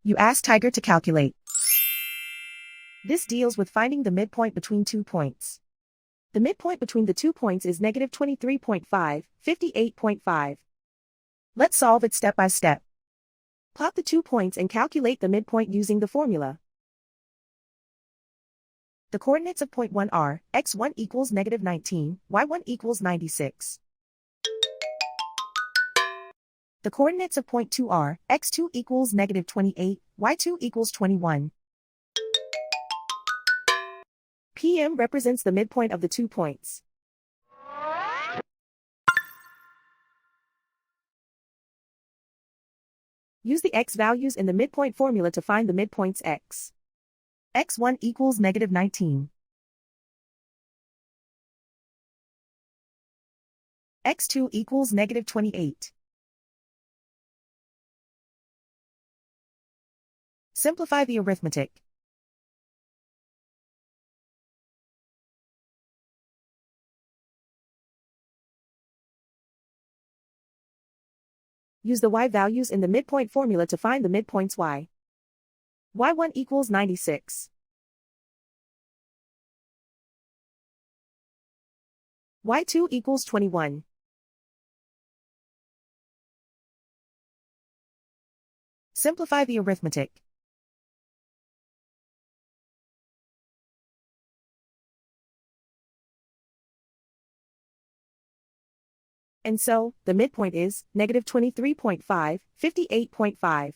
You ask Tiger to calculate. This deals with finding the midpoint between 2 points. The midpoint between the 2 points is negative 23.5, 58.5. Let's solve it step by step. Plot the 2 points and calculate the midpoint using the formula. The coordinates of point 1 are, x1 equals negative 19, y1 equals 96. The coordinates of point 2 are, x2 equals negative 28, y2 equals 21. PM represents the midpoint of the 2 points. Use the x values in the midpoint formula to find the midpoints x. x1 equals negative 19. x2 equals negative 28. Simplify the arithmetic. Use the y values in the midpoint formula to find the midpoints y. y1 equals 96. y2 equals 21. Simplify the arithmetic. And so, the midpoint is negative 23.5, 58.5.